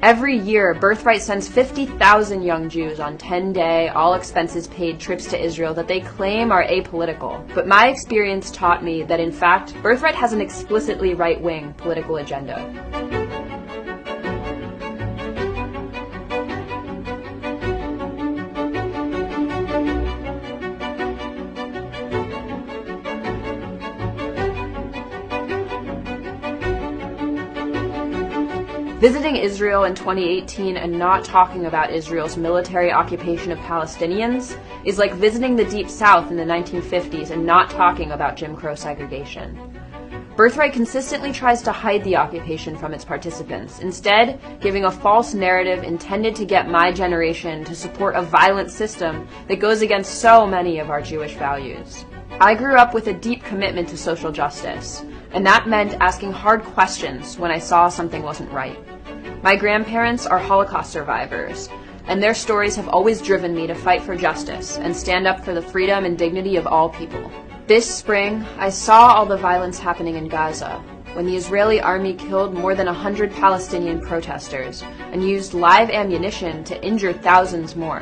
Every year, Birthright sends 50,000 young Jews on 10-day, all-expenses-paid trips to Israel that they claim are apolitical. But my experience taught me that, in fact, Birthright has an explicitly right-wing political agenda. Visiting Israel in 2018 and not talking about Israel's military occupation of Palestinians is like visiting the Deep South in the 1950s and not talking about Jim Crow segregation. Birthright consistently tries to hide the occupation from its participants, instead giving a false narrative intended to get my generation to support a violent system that goes against so many of our Jewish values. I grew up with a deep commitment to social justice, and that meant asking hard questions when I saw something wasn't right. My grandparents are Holocaust survivors, and their stories have always driven me to fight for justice and stand up for the freedom and dignity of all people. This spring, I saw all the violence happening in Gaza, when the Israeli army killed more than 100 Palestinian protesters and used live ammunition to injure thousands more.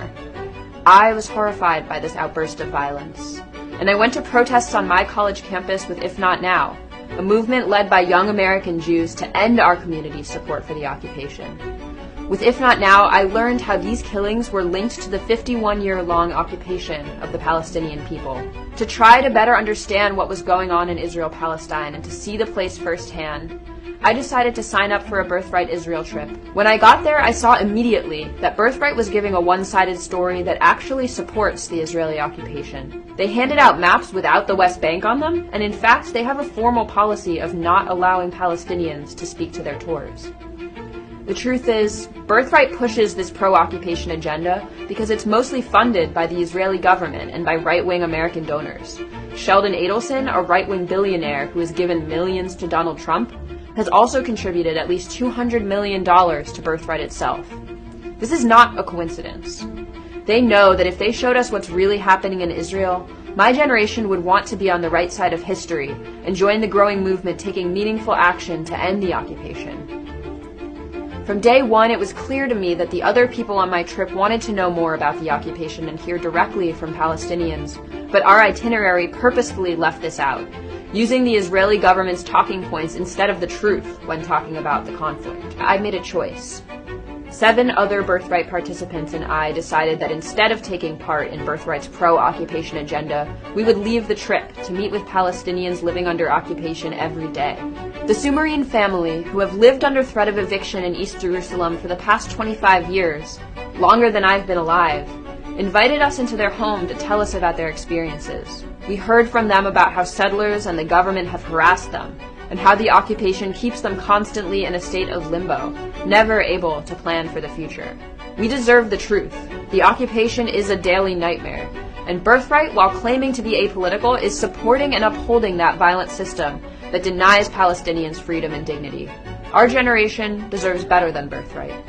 I was horrified by this outburst of violence, and I went to protests on my college campus with If Not Now, a movement led by young American Jews to end our community's support for the occupation. With If Not Now, I learned how these killings were linked to the 51-year-long occupation of the Palestinian people. To try to better understand what was going on in Israel-Palestine and to see the place firsthand, I decided to sign up for a Birthright Israel trip. When I got there, I saw immediately that Birthright was giving a one-sided story that actually supports the Israeli occupation. They handed out maps without the West Bank on them, and in fact, they have a formal policy of not allowing Palestinians to speak to their tours. The truth is, Birthright pushes this pro-occupation agenda because it's mostly funded by the Israeli government and by right-wing American donors. Sheldon Adelson, a right-wing billionaire who has given millions to Donald Trump, has also contributed at least $200 million to Birthright itself. This is not a coincidence. They know that if they showed us what's really happening in Israel, my generation would want to be on the right side of history and join the growing movement taking meaningful action to end the occupation. From day one, it was clear to me that the other people on my trip wanted to know more about the occupation and hear directly from Palestinians, but our itinerary purposefully left this out, using the Israeli government's talking points instead of the truth when talking about the conflict. I made a choice. 7 other Birthright participants and I decided that instead of taking part in Birthright's pro-occupation agenda, we would leave the trip to meet with Palestinians living under occupation every day. The Soumarine family, who have lived under threat of eviction in East Jerusalem for the past 25 years, longer than I've been alive, invited us into their home to tell us about their experiences. We heard from them about how settlers and the government have harassed them, and how the occupation keeps them constantly in a state of limbo, never able to plan for the future. We deserve the truth. The occupation is a daily nightmare, and Birthright, while claiming to be apolitical, is supporting and upholding that violent system that denies Palestinians freedom and dignity. Our generation deserves better than Birthright.